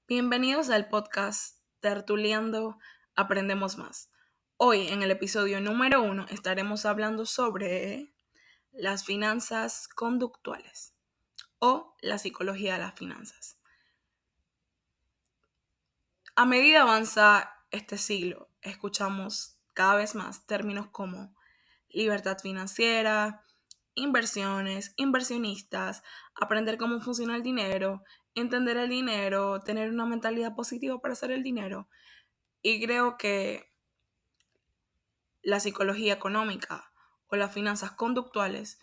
Bienvenidos al podcast Tertuleando Aprendemos Más. Hoy, en el episodio número 1, estaremos hablando sobre las finanzas conductuales o la psicología de las finanzas. A medida avanza este siglo, escuchamos cada vez más términos como libertad financiera, inversiones, inversionistas, aprender cómo funciona el dinero, entender el dinero, tener una mentalidad positiva para hacer el dinero. Y creo que la psicología económica o las finanzas conductuales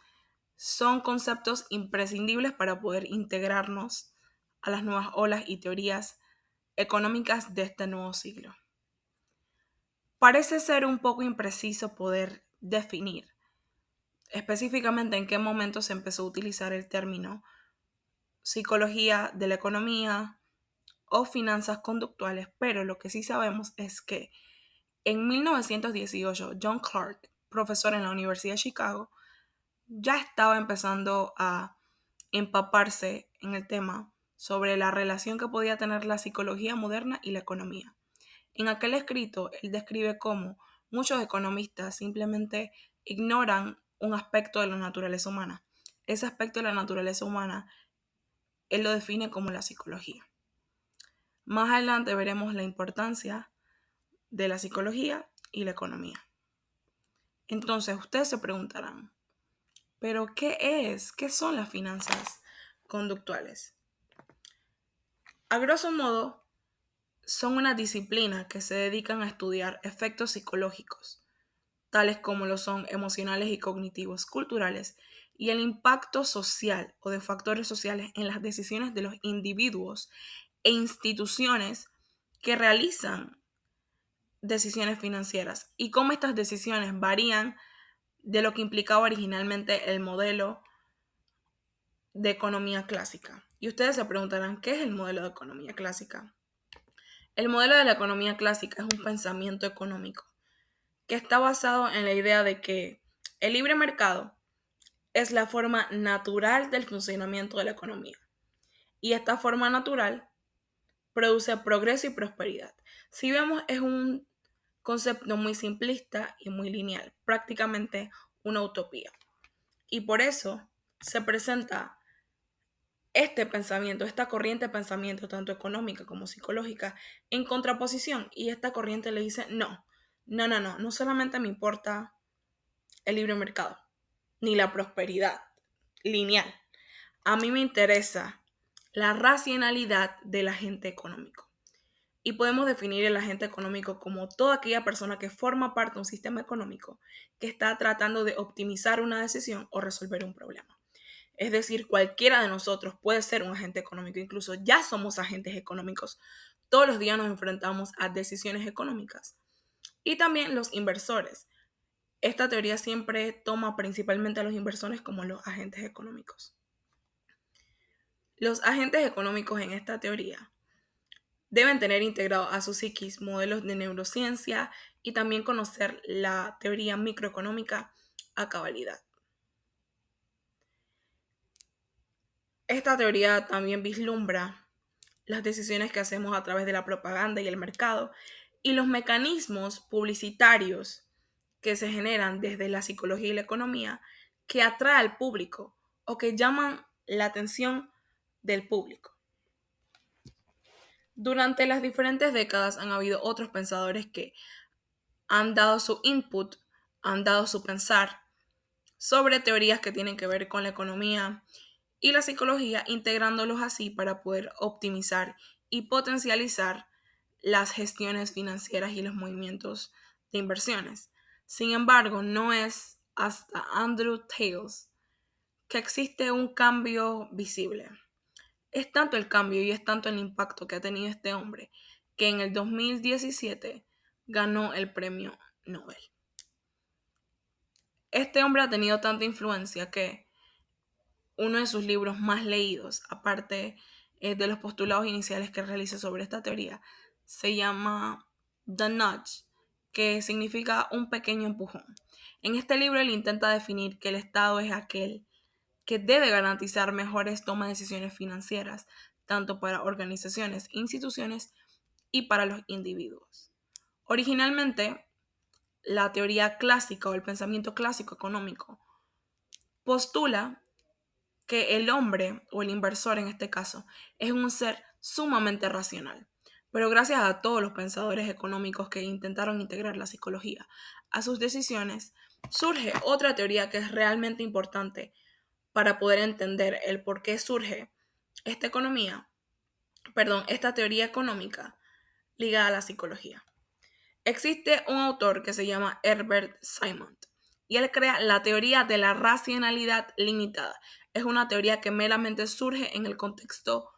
son conceptos imprescindibles para poder integrarnos a las nuevas olas y teorías económicas de este nuevo siglo. Parece ser un poco impreciso poder definir específicamente en qué momento se empezó a utilizar el término psicología de la economía o finanzas conductuales, pero lo que sí sabemos es que en 1918 John Clark, profesor en la Universidad de Chicago, ya estaba empezando a empaparse en el tema sobre la relación que podía tener la psicología moderna y la economía. En aquel escrito, él describe cómo muchos economistas simplemente ignoran un aspecto de la naturaleza humana. Ese aspecto de la naturaleza humana, él lo define como la psicología. Más adelante veremos la importancia de la psicología y la economía. Entonces, ustedes se preguntarán, ¿pero qué es? ¿Qué son las finanzas conductuales? A grosso modo, son una disciplina que se dedican a estudiar efectos psicológicos, tales como lo son emocionales y cognitivos, culturales, y el impacto social o de factores sociales en las decisiones de los individuos e instituciones que realizan decisiones financieras y cómo estas decisiones varían de lo que implicaba originalmente el modelo de economía clásica. Y ustedes se preguntarán, ¿qué es el modelo de economía clásica? El modelo de la economía clásica es un pensamiento económico que está basado en la idea de que el libre mercado es la forma natural del funcionamiento de la economía. Y esta forma natural produce progreso y prosperidad. Si vemos, es un concepto muy simplista y muy lineal, prácticamente una utopía. Y por eso se presenta este pensamiento, esta corriente de pensamiento, tanto económica como psicológica, en contraposición. Y esta corriente le dice, no solamente me importa el libre mercado, ni la prosperidad lineal. A mí me interesa la racionalidad del agente económico. Y podemos definir el agente económico como toda aquella persona que forma parte de un sistema económico que está tratando de optimizar una decisión o resolver un problema. Es decir, cualquiera de nosotros puede ser un agente económico, incluso ya somos agentes económicos. Todos los días nos enfrentamos a decisiones económicas. Y también los inversores. Esta teoría siempre toma principalmente a los inversores como los agentes económicos. Los agentes económicos en esta teoría deben tener integrado a su psiquis modelos de neurociencia y también conocer la teoría microeconómica a cabalidad. Esta teoría también vislumbra las decisiones que hacemos a través de la propaganda y el mercado y los mecanismos publicitarios que se generan desde la psicología y la economía que atrae al público o que llaman la atención del público. Durante las diferentes décadas han habido otros pensadores que han dado su input, han dado su pensar sobre teorías que tienen que ver con la economía y la psicología, integrándolos así para poder optimizar y potencializar las gestiones financieras y los movimientos de inversiones. Sin embargo, no es hasta Andrew Tales que existe un cambio visible. Es tanto el cambio y es tanto el impacto que ha tenido este hombre que en el 2017 ganó el premio Nobel. Este hombre ha tenido tanta influencia que uno de sus libros más leídos, aparte de los postulados iniciales que realiza sobre esta teoría, se llama The Nudge, que significa un pequeño empujón. En este libro él intenta definir que el Estado es aquel que debe garantizar mejores tomas de decisiones financieras, tanto para organizaciones, instituciones y para los individuos. Originalmente, la teoría clásica o el pensamiento clásico económico postula que el hombre o el inversor en este caso es un ser sumamente racional. Pero gracias a todos los pensadores económicos que intentaron integrar la psicología a sus decisiones, surge otra teoría que es realmente importante para poder entender el por qué surge esta esta teoría económica ligada a la psicología. Existe un autor que se llama Herbert Simon y él crea la teoría de la racionalidad limitada. Es una teoría que meramente surge en el contexto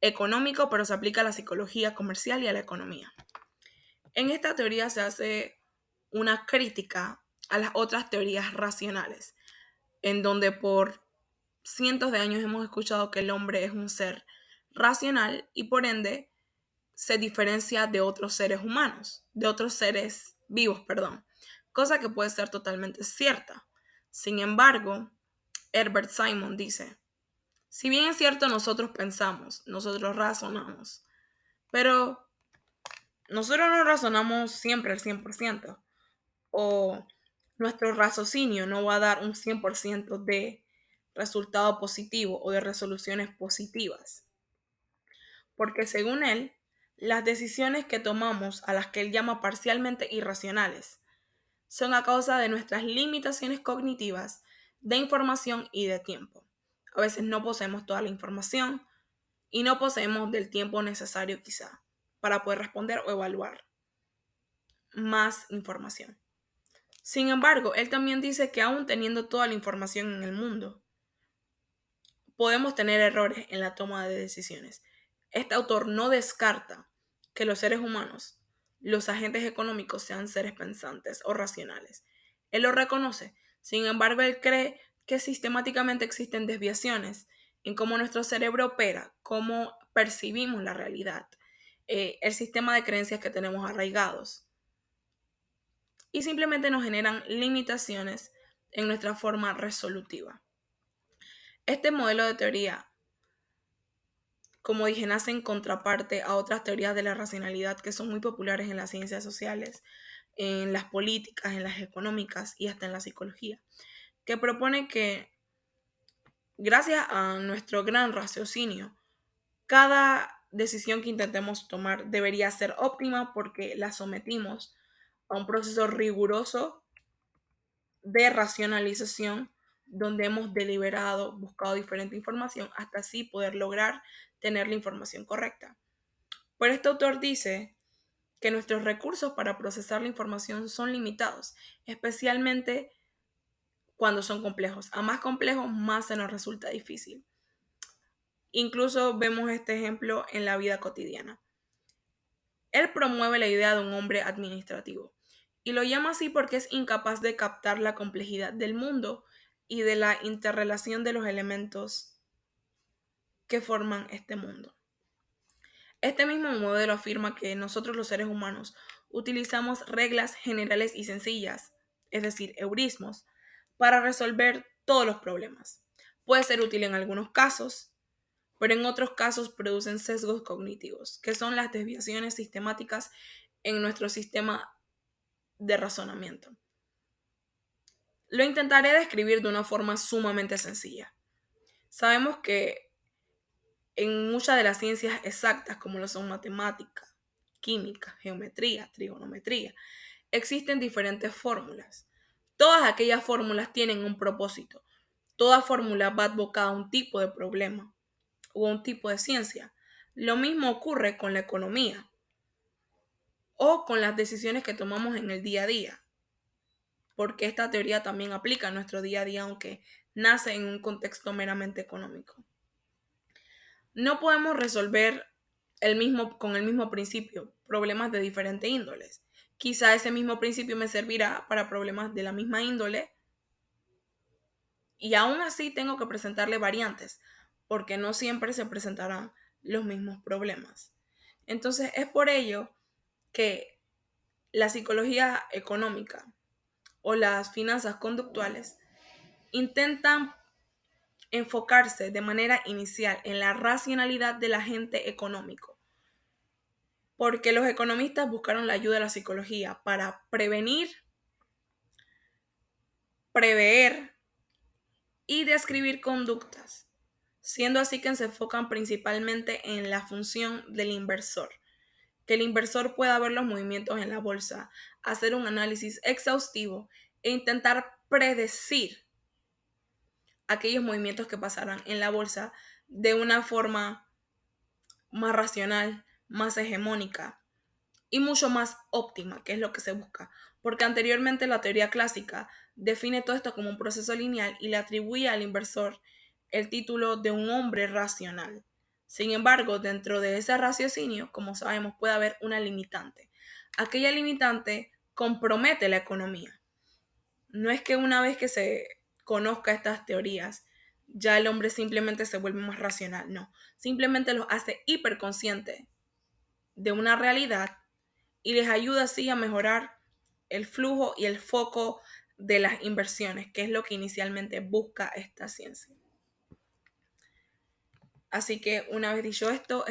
económico, pero se aplica a la psicología comercial y a la economía. En esta teoría se hace una crítica a las otras teorías racionales, en donde por cientos de años hemos escuchado que el hombre es un ser racional y por ende se diferencia de otros seres humanos, de otros seres vivos, perdón, cosa que puede ser totalmente cierta. Sin embargo, Herbert Simon dice, si bien es cierto nosotros pensamos, nosotros razonamos, pero nosotros no razonamos siempre al 100%, o nuestro raciocinio no va a dar un 100% de resultado positivo o de resoluciones positivas. Porque según él, las decisiones que tomamos, a las que él llama parcialmente irracionales, son a causa de nuestras limitaciones cognitivas de información y de tiempo. A veces no poseemos toda la información y no poseemos del tiempo necesario quizá para poder responder o evaluar más información. Sin embargo, él también dice que aún teniendo toda la información en el mundo, podemos tener errores en la toma de decisiones. Este autor no descarta que los seres humanos, los agentes económicos, sean seres pensantes o racionales. Él lo reconoce. Sin embargo, él cree que sistemáticamente existen desviaciones en cómo nuestro cerebro opera, cómo percibimos la realidad, el sistema de creencias que tenemos arraigados. Y simplemente nos generan limitaciones en nuestra forma resolutiva. Este modelo de teoría, como dije, nace en contraparte a otras teorías de la racionalidad que son muy populares en las ciencias sociales, en las políticas, en las económicas y hasta en la psicología, que propone que gracias a nuestro gran raciocinio, cada decisión que intentemos tomar debería ser óptima porque la sometimos a un proceso riguroso de racionalización donde hemos deliberado, buscado diferente información hasta así poder lograr tener la información correcta. Pero este autor dice que nuestros recursos para procesar la información son limitados, especialmente cuando son complejos. A más complejos, más se nos resulta difícil. Incluso vemos este ejemplo en la vida cotidiana. Él promueve la idea de un hombre administrativo y lo llama así porque es incapaz de captar la complejidad del mundo y de la interrelación de los elementos que forman este mundo. Este mismo modelo afirma que nosotros los seres humanos utilizamos reglas generales y sencillas, es decir, heurismos, para resolver todos los problemas. Puede ser útil en algunos casos, pero en otros casos producen sesgos cognitivos, que son las desviaciones sistemáticas en nuestro sistema de razonamiento. Lo intentaré describir de una forma sumamente sencilla. Sabemos que en muchas de las ciencias exactas, como lo son matemática, química, geometría, trigonometría, existen diferentes fórmulas. Todas aquellas fórmulas tienen un propósito. Toda fórmula va advocada a un tipo de problema o a un tipo de ciencia. Lo mismo ocurre con la economía o con las decisiones que tomamos en el día a día, porque esta teoría también aplica a nuestro día a día, aunque nace en un contexto meramente económico. No podemos resolver con el mismo principio problemas de diferentes índoles. Quizá ese mismo principio me servirá para problemas de la misma índole y aún así tengo que presentarle variantes, porque no siempre se presentarán los mismos problemas. Entonces es por ello que la psicología económica o las finanzas conductuales intentan enfocarse de manera inicial en la racionalidad del agente económico, porque los economistas buscaron la ayuda de la psicología para prevenir, prever y describir conductas, siendo así que se enfocan principalmente en la función del inversor, que el inversor pueda ver los movimientos en la bolsa, hacer un análisis exhaustivo e intentar predecir aquellos movimientos que pasarán en la bolsa de una forma más racional, más hegemónica y mucho más óptima, que es lo que se busca. Porque anteriormente la teoría clásica define todo esto como un proceso lineal y le atribuye al inversor el título de un hombre racional. Sin embargo, dentro de ese raciocinio, como sabemos, puede haber una limitante. Aquella limitante compromete la economía. No es que una vez que se conozca estas teorías, ya el hombre simplemente se vuelve más racional, no. Simplemente los hace hiperconscientes de una realidad y les ayuda así a mejorar el flujo y el foco de las inversiones, que es lo que inicialmente busca esta ciencia. Así que una vez dicho esto